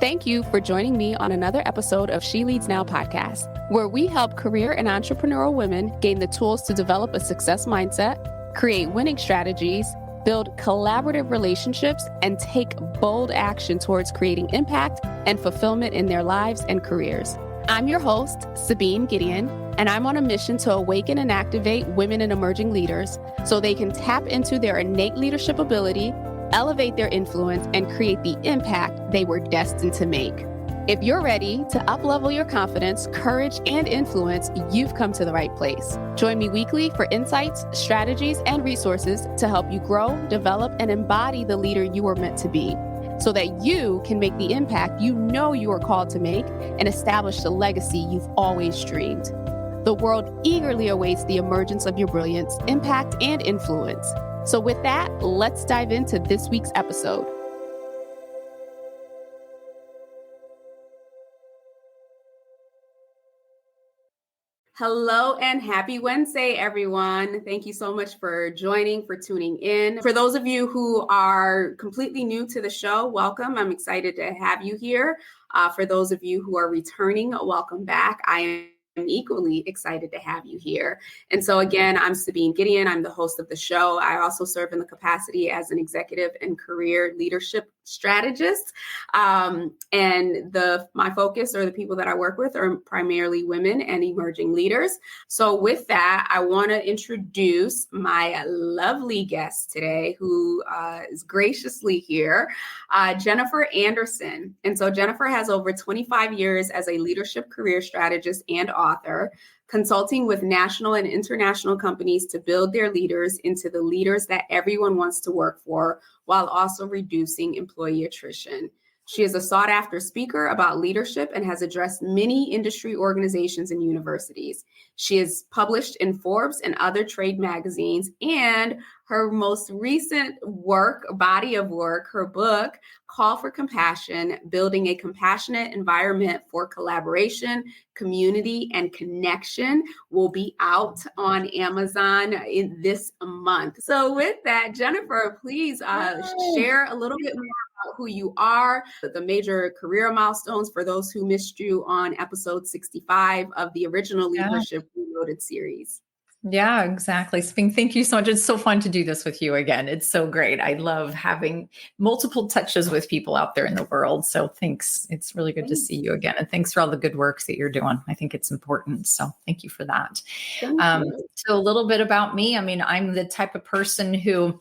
Thank you for joining me on another episode of She Leads Now podcast, where we help career and entrepreneurial women gain the tools to develop a success mindset, create winning strategies, build collaborative relationships, and take bold action towards creating impact and fulfillment in their lives and careers. I'm your host, Sabine Gideon, and I'm on a mission to awaken and activate women and emerging leaders so they can tap into their innate leadership ability, elevate their influence, and create the impact they were destined to make. If you're ready to uplevel your confidence, courage, and influence, you've come to the right place. Join me weekly for insights, strategies, and resources to help you grow, develop, and embody the leader you are meant to be, so that you can make the impact you know you are called to make and establish the legacy you've always dreamed. The world eagerly awaits the emergence of your brilliance, impact, and influence. So with that, let's dive into this week's episode. Hello and happy Wednesday, everyone. Thank you so much for joining, for tuning in. For those of you who are completely new to the show, welcome. I'm excited to have you here. For those of you who are returning, welcome back. I am equally excited to have you here. And so again, I'm Sabine Gideon. I'm the host of the show. I also serve in the capacity as an executive and career leadership strategist. My focus, or the people that I work with, are primarily women and emerging leaders. So with that, I want to introduce my lovely guest today, who is graciously here, Jennifer Anderson. And so Jennifer has over 25 years as a leadership career strategist and author, consulting with national and international companies to build their leaders into the leaders that everyone wants to work for, while also reducing employee attrition. She is a sought-after speaker about leadership and has addressed many industry organizations and universities. She is published in Forbes and other trade magazines, and her most recent body of work, her book, Call for Compassion, Building a Compassionate Environment for Collaboration, Community, and Connection, will be out on Amazon in this month. So with that, Jennifer, please share a little bit more about who you are, the major career milestones for those who missed you on episode 65 of the original Leadership Reloaded series. Yeah, exactly. Spring, thank you so much. It's so fun to do this with you again. It's so great. I love having multiple touches with people out there in the world. So thanks. It's really good to see you again. And thanks for all the good work that you're doing. I think it's important. So thank you for that. So a little bit about me. I mean, I'm the type of person who,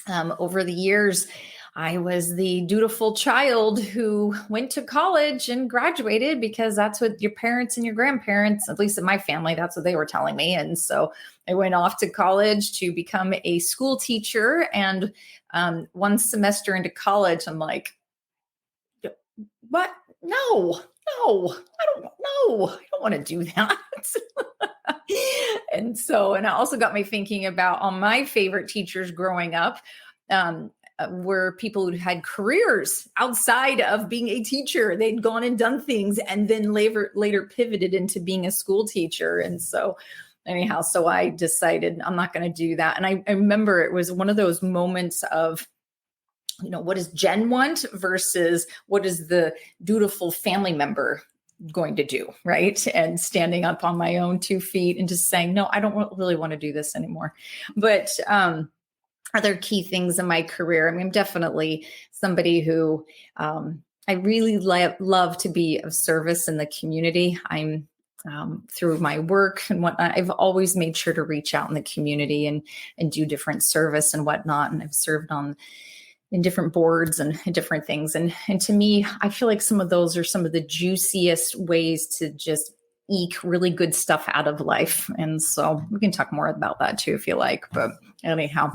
over the years, I was the dutiful child who went to college and graduated because that's what your parents and your grandparents, at least in my family, that's what they were telling me. And so I went off to college to become a school teacher. And one semester into college, I'm like, what? No, I don't want to do that. And it also got me thinking about all my favorite teachers growing up. Were people who had careers outside of being a teacher. They'd gone and done things and then later pivoted into being a school teacher. And so anyhow, so I decided I'm not going to do that. And I remember it was one of those moments of, what does Jen want versus what is the dutiful family member going to do, right? And standing up on my own 2 feet and just saying, no, I don't really want to do this anymore. But other key things in my career. I mean, I'm definitely somebody who I really love to be of service in the community. I'm through my work and whatnot, I've always made sure to reach out in the community and do different service and whatnot. And I've served in different boards and different things. And to me, I feel like some of those are some of the juiciest ways to just eke really good stuff out of life. And so we can talk more about that too, if you like. But anyhow,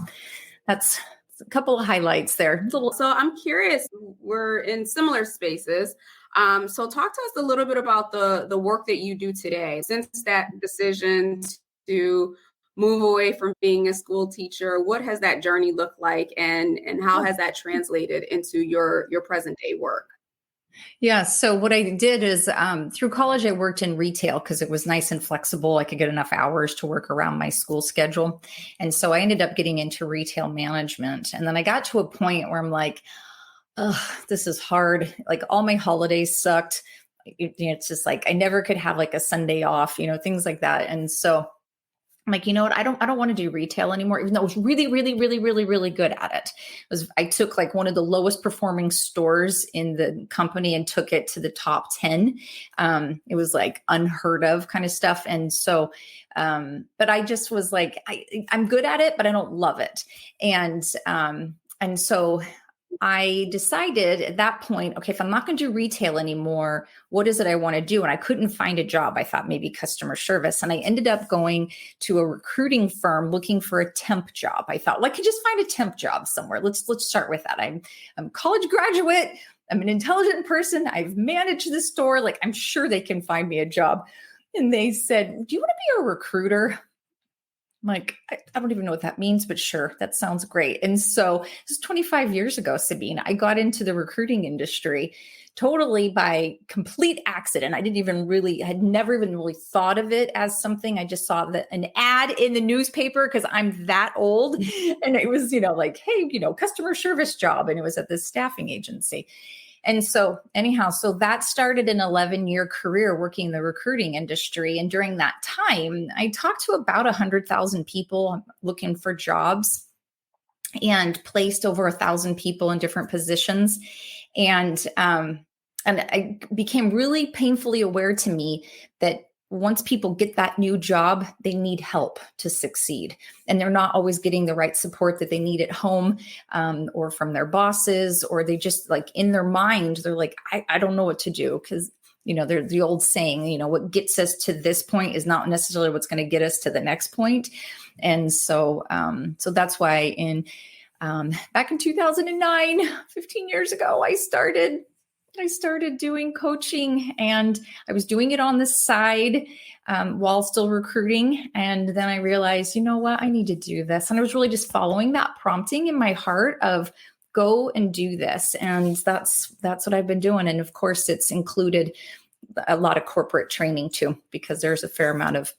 that's a couple of highlights there. So I'm curious, we're in similar spaces. So talk to us a little bit about the work that you do today. Since that decision to move away from being a school teacher, what has that journey looked like, and how has that translated into your present day work? Yeah. So what I did is through college, I worked in retail because it was nice and flexible. I could get enough hours to work around my school schedule. And so I ended up getting into retail management. And then I got to a point where I'm like, This is hard. Like all my holidays sucked. It's just like I never could have like a Sunday off, things like that. And so I'm like, you know what? I don't want to do retail anymore, even though I was really, really, really, really, really good at it. I took like one of the lowest performing stores in the company and took it to the top 10. It was like unheard of kind of stuff. And so, but I just was like, I'm good at it, but I don't love it. And so I decided at that point, okay, if I'm not going to do retail anymore, what is it I want to do? And I couldn't find a job. I thought maybe customer service. And I ended up going to a recruiting firm looking for a temp job. I thought, well, I could just find a temp job somewhere. Let's start with that. I'm a college graduate. I'm an intelligent person. I've managed the store. Like, I'm sure they can find me a job. And they said, do you want to be a recruiter? I'm like, I don't even know what that means, but sure, that sounds great. And so this is 25 years ago, Sabine. I got into the recruiting industry totally by complete accident. I had never even really thought of it as something. I just saw an ad in the newspaper because I'm that old. And it was, like, hey, customer service job. And it was at this staffing agency. And so anyhow, so that started an 11-year career working in the recruiting industry. And during that time, I talked to about 100,000 people looking for jobs and placed over 1,000 people in different positions. And I became really painfully aware to me that once people get that new job, they need help to succeed. And they're not always getting the right support that they need at home or from their bosses, or they just like in their mind, they're like, I don't know what to do. Because, they're the old saying, what gets us to this point is not necessarily what's going to get us to the next point. And so, so that's why back in 2009, 15 years ago, I started doing coaching, and I was doing it on the side while still recruiting. And then I realized, you know what, I need to do this. And I was really just following that prompting in my heart of go and do this. And that's what I've been doing. And of course, it's included a lot of corporate training too, because there's a fair amount of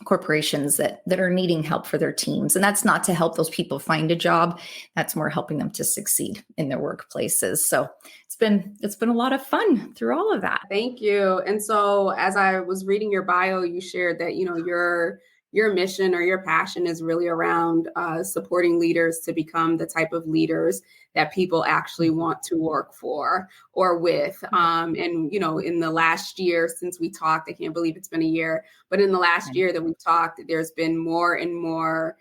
corporations that are needing help for their teams. And that's not to help those people find a job. That's more helping them to succeed in their workplaces. So it's been a lot of fun through all of that. Thank you. And so as I was reading your bio, you shared that, your mission or your passion is really around supporting leaders to become the type of leaders that people actually want to work for or with. And, in the last year since we talked, I can't believe it's been a year, but in the last year that we've talked, there's been more and more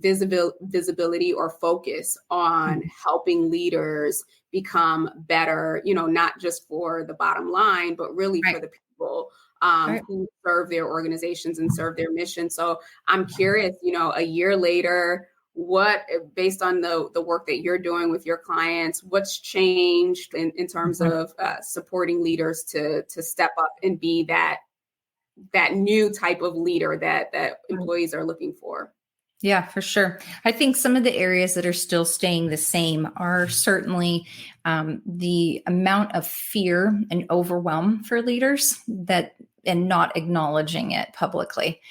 visibility or focus on helping leaders become better, not just for the bottom line, but really for the people who serve their organizations and serve their mission. So I'm curious, a year later, what, based on the work that you're doing with your clients, what's changed in terms of supporting leaders to step up and be that new type of leader that employees are looking for? Yeah, for sure. I think some of the areas that are still staying the same are certainly the amount of fear and overwhelm for leaders and not acknowledging it publicly.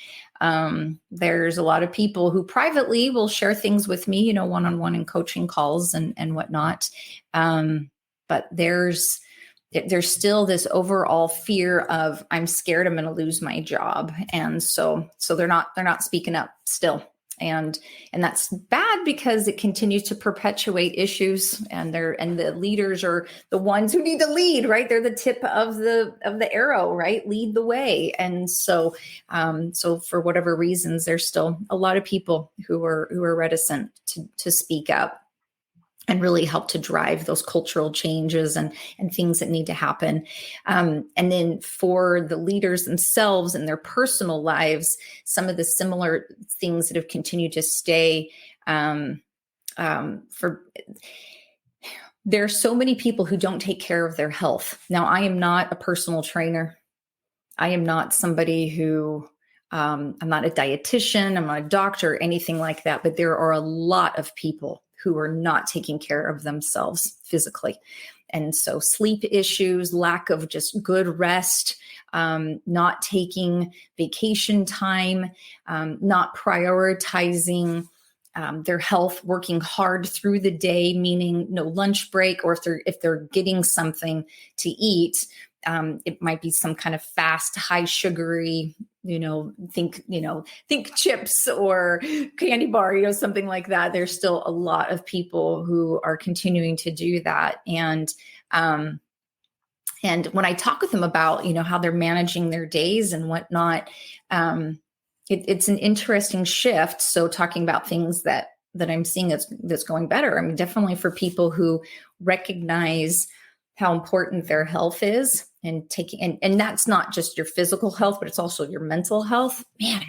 There's a lot of people who privately will share things with me, one-on-one in coaching calls and whatnot. But there's still this overall fear of I'm scared I'm going to lose my job. And so they're not speaking up still. And that's bad because it continues to perpetuate issues, and the leaders are the ones who need to lead, right? They're the tip of the arrow, right? Lead the way. And so for whatever reasons, there's still a lot of people who are reticent to speak up and really help to drive those cultural changes and things that need to happen. And then for the leaders themselves and their personal lives, some of the similar things that have continued to stay there are so many people who don't take care of their health. Now, I am not a personal trainer. I am not somebody who I'm not a dietitian. I'm not a doctor, anything like that. But there are a lot of people who are not taking care of themselves physically. And so sleep issues, lack of just good rest, not taking vacation time, not prioritizing their health, working hard through the day, meaning no lunch break, or if they're getting something to eat, it might be some kind of fast, high sugary, think chips or candy bar, something like that. There's still a lot of people who are continuing to do that. And when I talk with them about, how they're managing their days and whatnot, it's an interesting shift. So talking about things that I'm seeing that's going better. I mean, definitely for people who recognize how important their health is and and that's not just your physical health, but it's also your mental health. Man,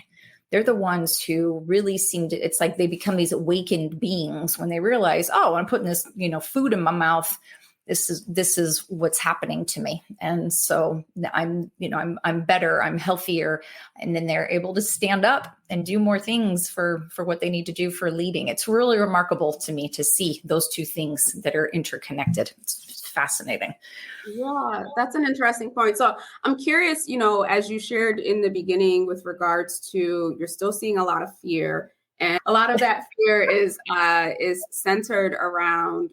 they're the ones who really it's like they become these awakened beings when they realize, oh, I'm putting this, food in my mouth. This is what's happening to me. And so I'm better, I'm healthier. And then they're able to stand up and do more things for what they need to do for leading. It's really remarkable to me to see those two things that are interconnected. It's fascinating. Yeah, that's an interesting point. So I'm curious, as you shared in the beginning with regards to, you're still seeing a lot of fear. And a lot of that fear is centered around,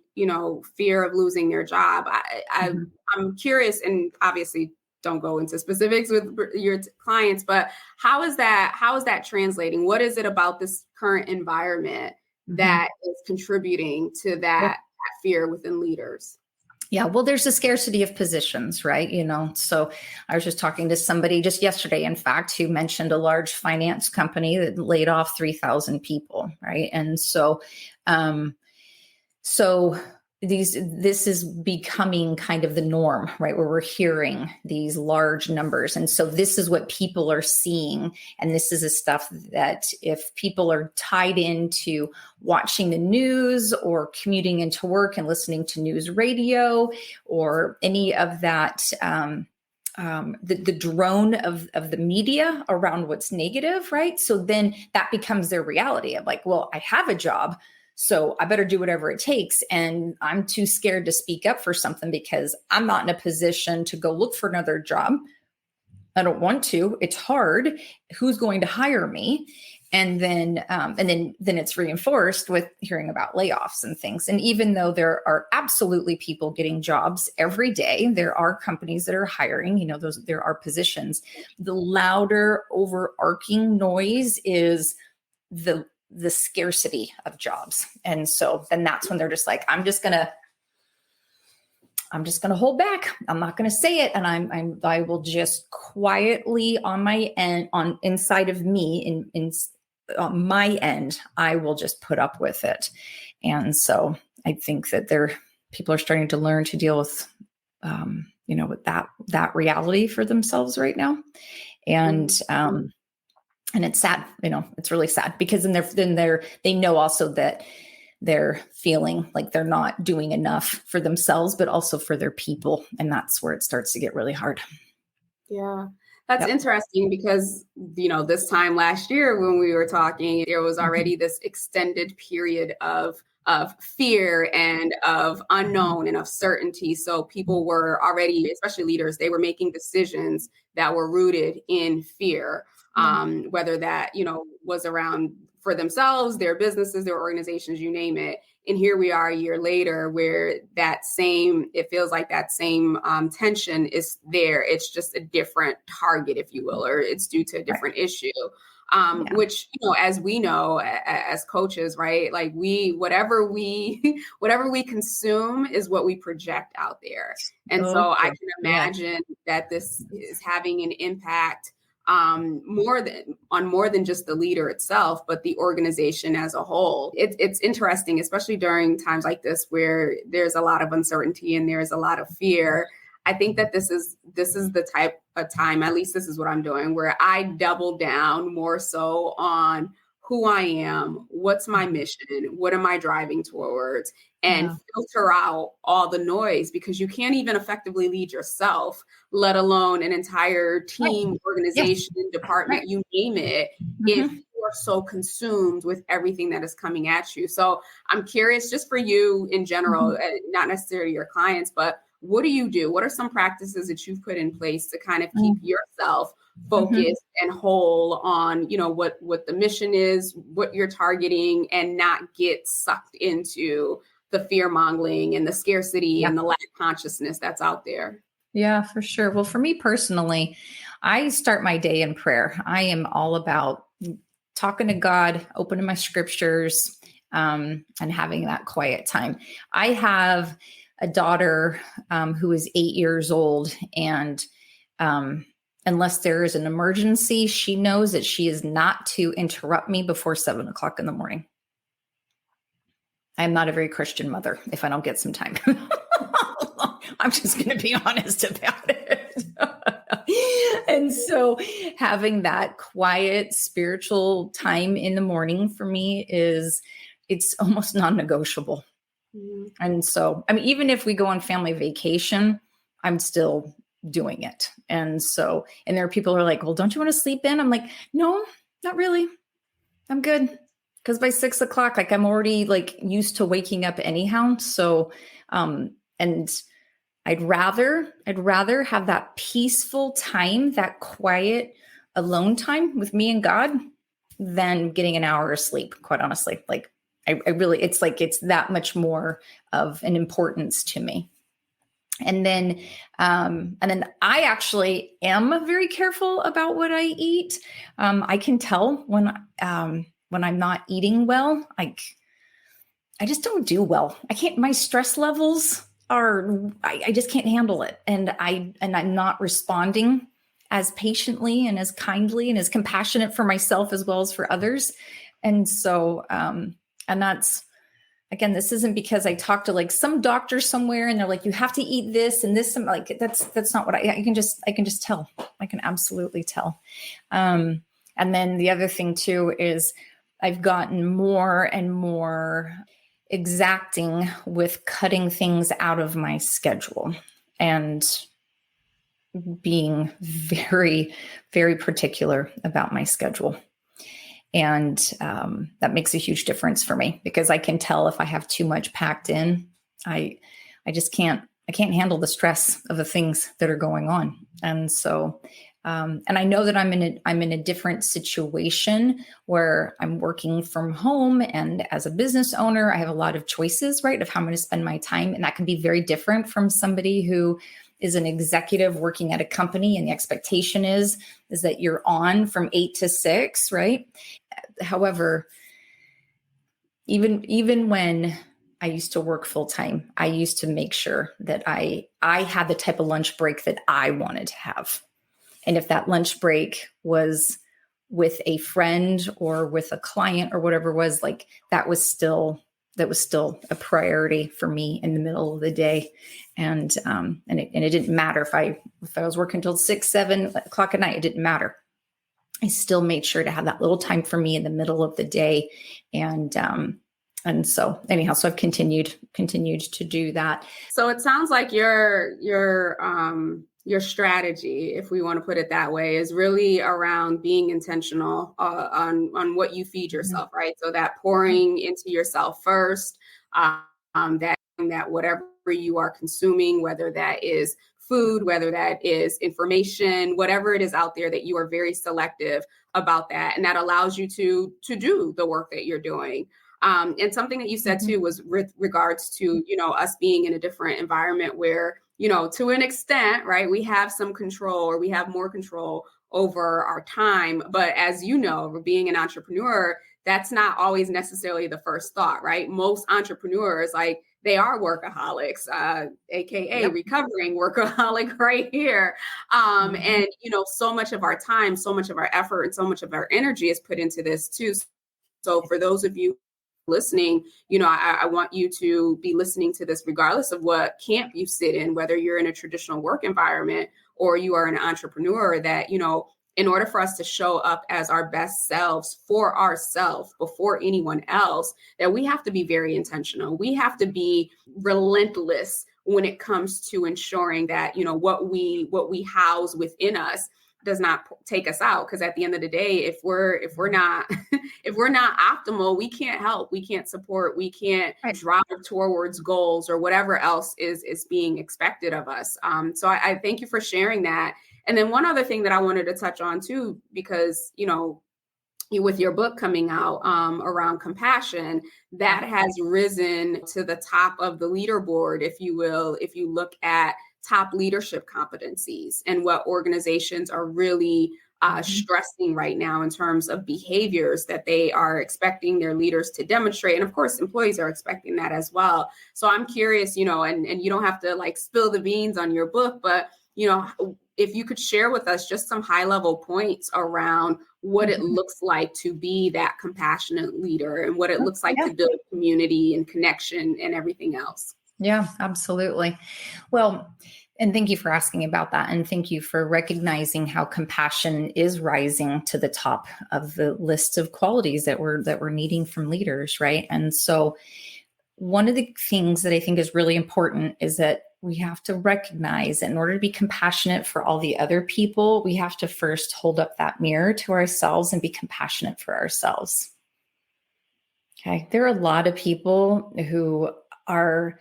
fear of losing your job. I'm curious, and obviously don't go into specifics with your clients, but how is that translating? What is it about this current environment that is contributing to that fear within leaders? Yeah, well, there's a scarcity of positions, right? So I was just talking to somebody just yesterday, in fact, who mentioned a large finance company that laid off 3,000 people, right? And so this is becoming kind of the norm, right? Where we're hearing these large numbers. And so this is what people are seeing. And this is the stuff that if people are tied into watching the news or commuting into work and listening to news radio or any of that, the drone of the media around what's negative, right? So then that becomes their reality of like, well, I have a job, so I better do whatever it takes. And I'm too scared to speak up for something because I'm not in a position to go look for another job. I don't want to. It's hard. Who's going to hire me? And then it's reinforced with hearing about layoffs and things. And even though there are absolutely people getting jobs every day, there are companies that are hiring, there are positions. The louder overarching noise is the scarcity of jobs. And so then that's when they're just like, I'm just going to hold back. I'm not going to say it. And I will just quietly on my end, on inside of me, on my end, I will just put up with it. And so I think that people are starting to learn to deal with, with that reality for themselves right now. And it's sad, it's really sad because they know also that they're feeling like they're not doing enough for themselves, but also for their people. And that's where it starts to get really hard. Yeah, that's interesting because, this time last year when we were talking, there was already this extended period of fear and of unknown and of certainty. So people were already, especially leaders, they were making decisions that were rooted in fear. Whether that, was around for themselves, their businesses, their organizations, you name it. And here we are a year later where it feels like that same tension is there. It's just a different target, if you will, or it's due to a different issue. Which, as we know, as coaches, right? Like whatever we consume is what we project out there. And so I can imagine that this is having an impact more than just the leader itself, but the organization as a whole. It's interesting, especially during times like this where there's a lot of uncertainty and there's a lot of fear. I think that this is the type of time, at least this is what I'm doing, where I double down more so on who I am, what's my mission, what am I driving towards, and filter out all the noise, because you can't even effectively lead yourself, let alone an entire team, organization, department, you name it, if you are so consumed with everything that is coming at you. So I'm curious, just for you in general, not necessarily your clients, but what do you do? What are some practices that you've put in place to kind of keep yourself focused and whole on, what the mission is, what you're targeting, and not get sucked into the fear mongering and the scarcity and the lack consciousness that's out there. Yeah, for sure. Well, for me personally, I start my day in prayer. I am all about talking to God, opening my scriptures, and having that quiet time. I have a daughter who is 8 years old, and unless there is an emergency, she knows that she is not to interrupt me before 7:00 in the morning. I'm not a very Christian mother if I don't get some time. I'm just going to be honest about it. And so having that quiet spiritual time in the morning for me it's almost non-negotiable. Mm-hmm. And so, I mean, even if we go on family vacation, I'm still doing it. And so, and there are people who are like, well, don't you want to sleep in? I'm like, no, not really. I'm good. Because by 6:00, like I'm already like used to waking up anyhow. So, and I'd rather have that peaceful time, that quiet alone time with me and God than getting an hour of sleep, quite honestly. Like I really, it's that much more of an importance to me. And then I actually am very careful about what I eat. I can tell when I'm not eating well, like I just don't do well. My stress levels I just can't handle it. And I'm not responding as patiently and as kindly and as compassionate for myself as well as for others. And so, and that's, again, this isn't because I talked to like some doctor somewhere and they're like, you have to eat this and this, and like, that's not what I can just tell. I can absolutely tell. And then the other thing too, is I've gotten more and more exacting with cutting things out of my schedule and being very, very particular about my schedule. And that makes a huge difference for me because I can tell if I have too much packed in, I can't handle the stress of the things that are going on. And so, and I know that I'm in a different situation where I'm working from home, and as a business owner, I have a lot of choices, right, of how I'm going to spend my time. And that can be very different from somebody who is an executive working at a company, and the expectation is that you're on from 8 to 6, right? However, even when I used to work full time, I used to make sure that I had the type of lunch break that I wanted to have. And if that lunch break was with a friend or with a client or whatever it was, like that was still a priority for me in the middle of the day. And it didn't matter if I was working till 6, 7 o'clock at night, it didn't matter. I still made sure to have that little time for me in the middle of the day. And so anyhow, so I've continued to do that. So it sounds like your strategy, if we want to put it that way, is really around being intentional on what you feed yourself, right? So that pouring into yourself first, that whatever you are consuming, whether that is food, whether that is information, whatever it is out there, that you are very selective about that. And that allows you to do the work that you're doing. And something that you said too was with regards to, us being in a different environment where, to an extent, right, we have some control, or we have more control over our time. But as you know, being an entrepreneur, that's not always necessarily the first thought, right? Most entrepreneurs, like, they are workaholics, AKA recovering workaholic right here. And, so much of our time, so much of our effort, and so much of our energy is put into this too. So for those of you listening, I want you to be listening to this regardless of what camp you sit in, whether you're in a traditional work environment or you are an entrepreneur, that, in order for us to show up as our best selves for ourselves before anyone else, that we have to be very intentional. We have to be relentless when it comes to ensuring that, what we house within us does not take us out. Because at the end of the day, if we're not if we're not optimal, we can't help, we can't support, we can't drive towards goals or whatever else is being expected of us. So I thank you for sharing that. And then one other thing that I wanted to touch on too, because, with your book coming out around compassion, that has risen to the top of the leaderboard, if you will, if you look at top leadership competencies and what organizations are really stressing right now in terms of behaviors that they are expecting their leaders to demonstrate. And of course, employees are expecting that as well. So I'm curious, and you don't have to like spill the beans on your book, but, if you could share with us just some high level points around what it looks like to be that compassionate leader and what it looks like to build community and connection and everything else. Yeah, absolutely. Well, and thank you for asking about that. And thank you for recognizing how compassion is rising to the top of the list of qualities that we're needing from leaders, right? And so one of the things that I think is really important is that we have to recognize that in order to be compassionate for all the other people, we have to first hold up that mirror to ourselves and be compassionate for ourselves. Okay. There are a lot of people who are,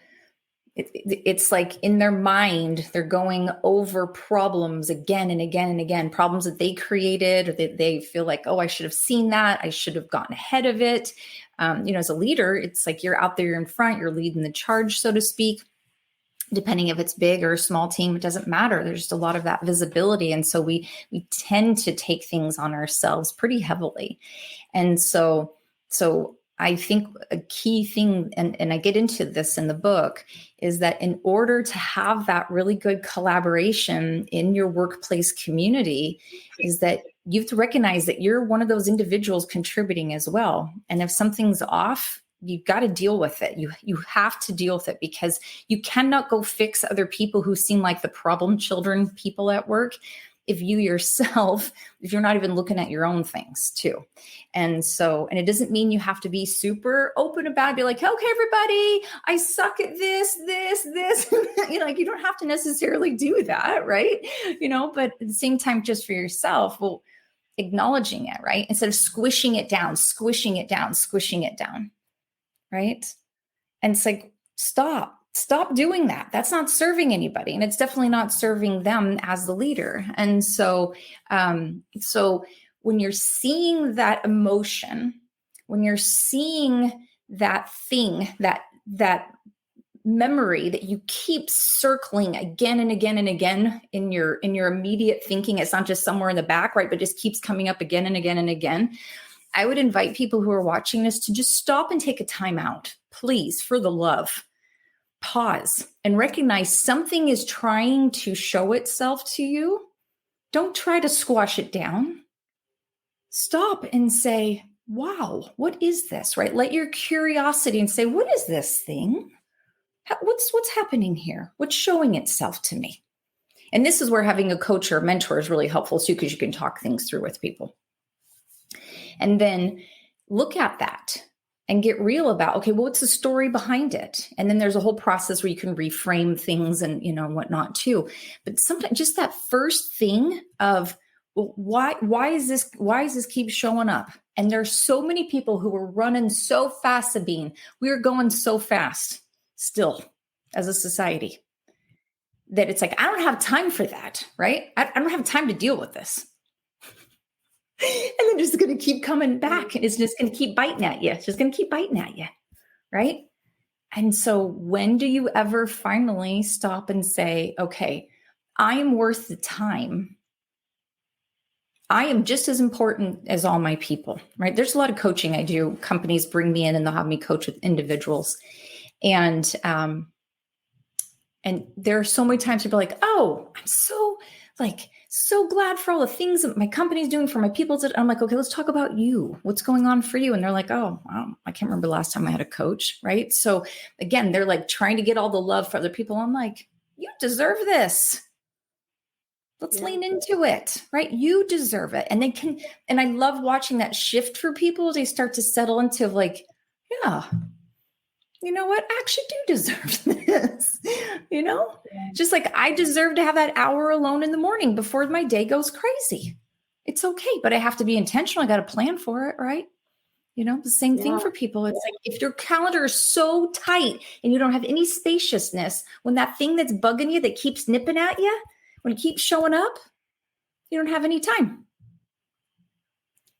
it's like in their mind, they're going over problems again and again and again, problems that they created, or that they feel like, oh, I should have seen that. I should have gotten ahead of it. As a leader, it's like you're out there in front, you're leading the charge, so to speak. Depending if it's big or a small team, it doesn't matter. There's just a lot of that visibility. And so we tend to take things on ourselves pretty heavily. And so I think a key thing, and I get into this in the book, is that in order to have that really good collaboration in your workplace community, is that you have to recognize that you're one of those individuals contributing as well. And if something's off, you've got to deal with it. You have to deal with it, because you cannot go fix other people who seem like the problem children people at work if you're not even looking at your own things too. And it doesn't mean you have to be super open about it, be like, okay, everybody, I suck at this. You don't have to necessarily do that, right? But at the same time, just for yourself, well, acknowledging it, right? Instead of squishing it down. Right? And it's like, stop doing that. That's not serving anybody. And it's definitely not serving them as the leader. And so when you're seeing that emotion, when you're seeing that thing, that memory that you keep circling again and again and again in your immediate thinking, it's not just somewhere in the back, right? But just keeps coming up again and again and again. I would invite people who are watching this to just stop and take a time out, please, for the love. Pause and recognize something is trying to show itself to you. Don't try to squash it down. Stop and say, wow, what is this, right? Let your curiosity and say, what is this thing? What's happening here? What's showing itself to me? And this is where having a coach or a mentor is really helpful too, because you can talk things through with people. And then look at that and get real about, okay, well, what's the story behind it? And then there's a whole process where you can reframe things and, whatnot too. But sometimes just that first thing of, well, why is this keep showing up? And there's so many people who are running so fast, Sabine. We're going so fast still as a society that it's like, I don't have time for that, right? I don't have time to deal with this. And then it's going to keep coming back, and it's just going to keep biting at you. It's just going to keep biting at you, right? And so when do you ever finally stop and say, okay, I am worth the time. I am just as important as all my people, right? There's a lot of coaching I do. Companies bring me in and they'll have me coach with individuals. And there are so many times people are like, oh, I'm so glad for all the things that my company's doing for my people. I'm like, okay, let's talk about you. What's going on for you? And they're like, oh, I can't remember the last time I had a coach, right? So again, they're like trying to get all the love for other people. I'm like, you deserve this. Let's lean into it, right? You deserve it. And and I love watching that shift for people. They start to settle into like, yeah, you know what? I actually do deserve this, just like I deserve to have that hour alone in the morning before my day goes crazy. It's okay, but I have to be intentional. I got to plan for it, right? The same thing for people. It's like if your calendar is so tight and you don't have any spaciousness, when that thing that's bugging you, that keeps nipping at you, when it keeps showing up, you don't have any time.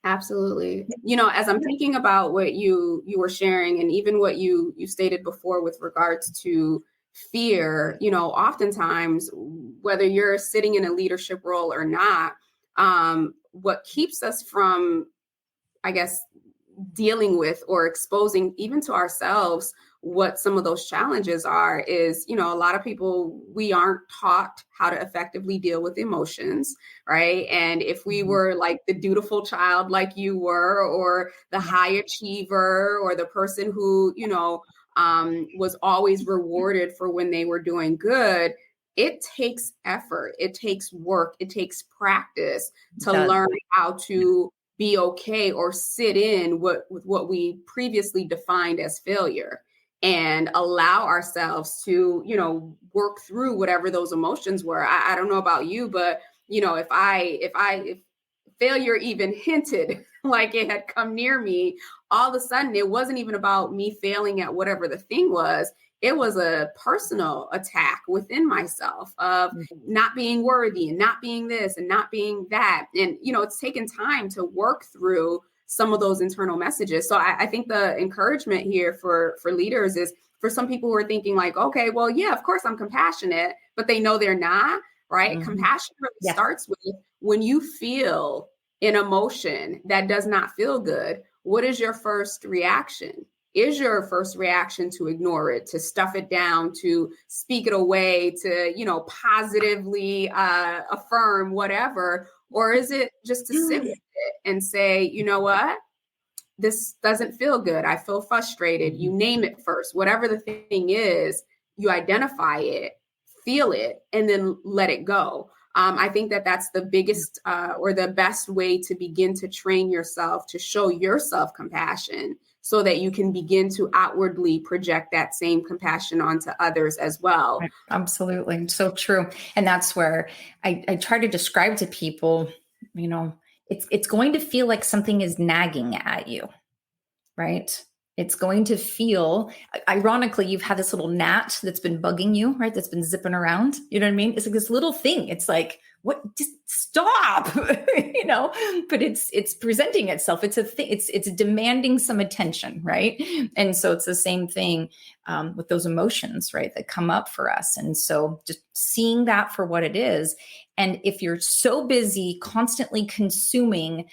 Absolutely. As I'm thinking about what you were sharing, and even what you stated before with regards to fear, oftentimes, whether you're sitting in a leadership role or not, what keeps us from, I guess, dealing with or exposing even to ourselves what some of those challenges are is, a lot of people, we aren't taught how to effectively deal with emotions, right? And if we were like the dutiful child like you were, or the high achiever, or the person who, was always rewarded for when they were doing good, it takes effort, it takes work, it takes practice to learn how to be okay or sit in with what we previously defined as failure, and allow ourselves to, work through whatever those emotions were. I don't know about you, but if failure even hinted like it had come near me, all of a sudden it wasn't even about me failing at whatever the thing was. It was a personal attack within myself of not being worthy and not being this and not being that. And, it's taken time to work through some of those internal messages. So I think the encouragement here for leaders is, for some people who are thinking like, okay, well, yeah, of course I'm compassionate, but they know they're not, right? Compassion really starts with when you feel an emotion that does not feel good. What is your first reaction? Is your first reaction to ignore it, to stuff it down, to speak it away, to, positively affirm whatever? Or is it just to sit with it and say, you know what? This doesn't feel good. I feel frustrated. You name it first. Whatever the thing is, you identify it, feel it, and then let it go. I think that that's the biggest or the best way to begin to train yourself to show yourself compassion, so that you can begin to outwardly project that same compassion onto others as well. Absolutely. So true. And that's where I try to describe to people, it's going to feel like something is nagging at you, right? It's going to feel, ironically, you've had this little gnat that's been bugging you, right? That's been zipping around. You know what I mean? It's like this little thing. It's like, what? Just stop, but it's presenting itself. It's a thing. It's demanding some attention, right? And so it's the same thing with those emotions, right? That come up for us. And so just seeing that for what it is. And if you're so busy constantly consuming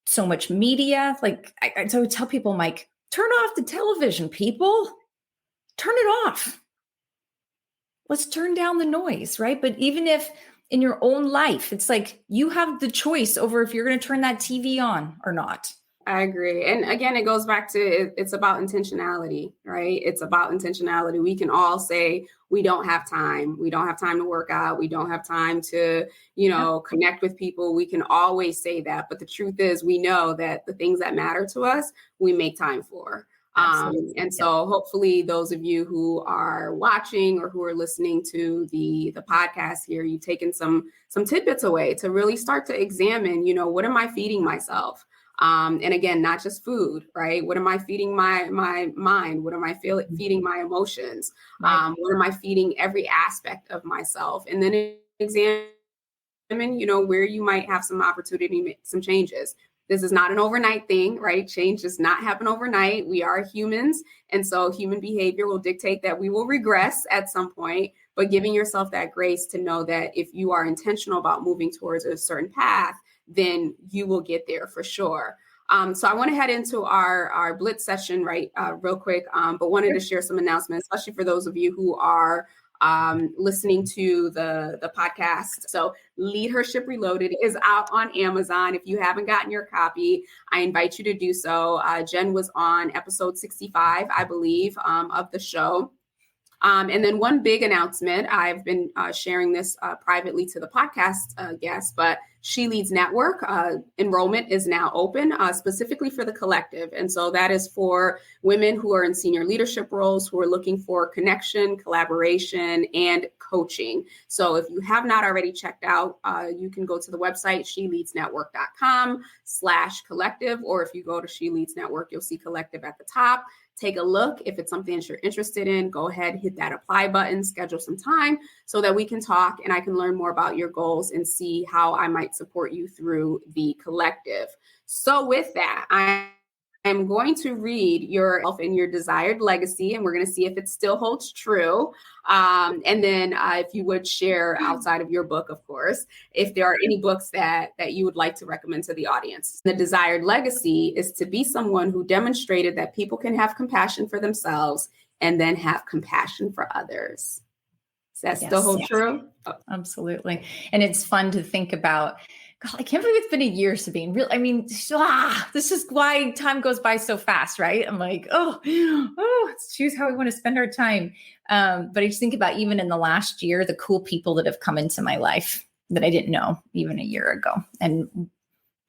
so much media, like I would tell people, Mike, turn off the television, people. Turn it off. Let's turn down the noise, right? But even if in your own life, it's like you have the choice over if you're going to turn that TV on or not. I agree. And again, it goes back to, it's about intentionality, right? It's about intentionality. We can all say we don't have time. We don't have time to work out. We don't have time to, connect with people. We can always say that. But the truth is, we know that the things that matter to us, we make time for. And so hopefully those of you who are watching or who are listening to the podcast here, you've taken some tidbits away to really start to examine, what am I feeding myself? And again, not just food, right? What am I feeding my mind? What am I feeding my emotions? Right. What am I feeding every aspect of myself? And then examine, where you might have some opportunity to make some changes. This is not an overnight thing, right? Change does not happen overnight. We are humans. And so human behavior will dictate that we will regress at some point, but giving yourself that grace to know that if you are intentional about moving towards a certain path, then you will get there for sure. So I want to head into our blitz session, right, real quick, but wanted to share some announcements, especially for those of you who are listening to the podcast. So Leadership Reloaded is out on Amazon. If you haven't gotten your copy, I invite you to do so. Jen was on episode 65, I believe, of the show. And then one big announcement, I've been sharing this privately to the podcast guests, but She Leads Network enrollment is now open specifically for the collective. And so that is for women who are in senior leadership roles, who are looking for connection, collaboration, and coaching. So if you have not already checked out, you can go to the website, sheleadsnetwork.com/collective, or if you go to She Leads Network, you'll see collective at the top. Take a look. If it's something that you're interested in, go ahead, hit that apply button, schedule some time so that we can talk and I can learn more about your goals and see how I might support you through the collective. So with that, I'm going to read yourself and your desired legacy, and we're going to see if it still holds true. And then if you would share outside of your book, of course, if there are any books that you would like to recommend to the audience. The desired legacy is to be someone who demonstrated that people can have compassion for themselves and then have compassion for others. Does that still hold true? Oh. Absolutely. And it's fun to think about. God, I can't believe it's been a year, Sabine. Really, I mean, this is why time goes by so fast, right? I'm like, let's choose how we want to spend our time. But I just think about even in the last year, the cool people that have come into my life that I didn't know even a year ago. And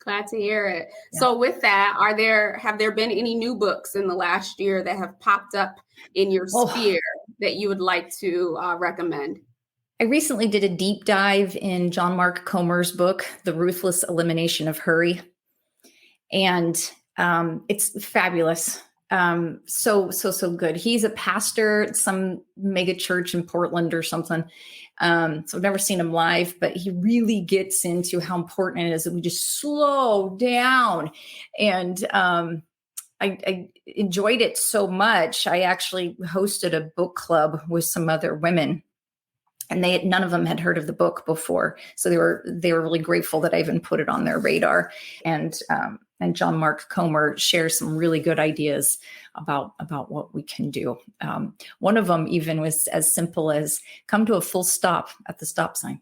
glad to hear it. Yeah. So with that, have there been any new books in the last year that have popped up in your sphere that you would like to recommend? I recently did a deep dive in John Mark Comer's book, The Ruthless Elimination of Hurry. And it's fabulous. So good. He's a pastor at some mega church in Portland or something. So I've never seen him live, but he really gets into how important it is that we just slow down. And I enjoyed it so much. I actually hosted a book club with some other women. And none of them had heard of the book before. So they were really grateful that I even put it on their radar. And John Mark Comer shares some really good ideas about what we can do. One of them even was as simple as come to a full stop at the stop sign.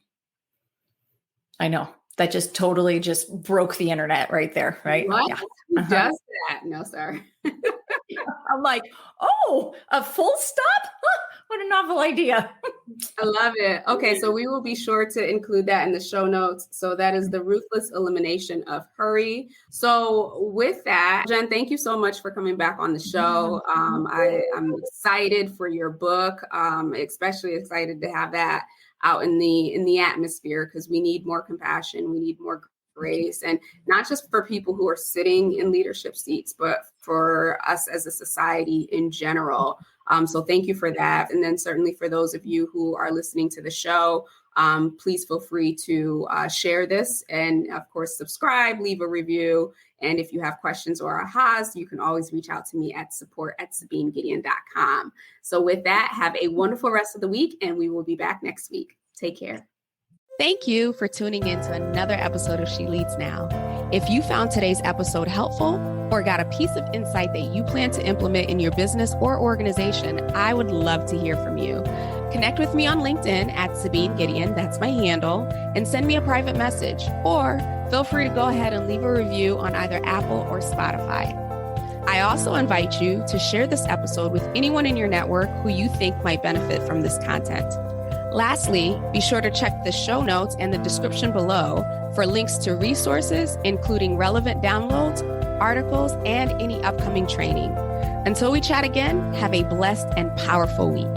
I know that just totally just broke the internet right there, right? What? Yeah. Who does that? No, sir. I'm like, a full stop? What a novel idea. I love it. Okay, so we will be sure to include that in the show notes. So that is The Ruthless Elimination of Hurry. So with that, Jen, thank you so much for coming back on the show. I'm excited for your book, especially excited to have that out in the atmosphere because we need more compassion. We need more grace, and not just for people who are sitting in leadership seats, but for us as a society in general. So thank you for that. And then certainly for those of you who are listening to the show, please feel free to share this and of course, subscribe, leave a review. And if you have questions or ahas, you can always reach out to me at support@sabinegideon.com. So with that, have a wonderful rest of the week and we will be back next week. Take care. Thank you for tuning in to another episode of She Leads Now. If you found today's episode helpful or got a piece of insight that you plan to implement in your business or organization, I would love to hear from you. Connect with me on LinkedIn at Sabine Gideon, that's my handle, and send me a private message. Or feel free to go ahead and leave a review on either Apple or Spotify. I also invite you to share this episode with anyone in your network who you think might benefit from this content. Lastly, be sure to check the show notes and the description below for links to resources, including relevant downloads, articles, and any upcoming training. Until we chat again, have a blessed and powerful week.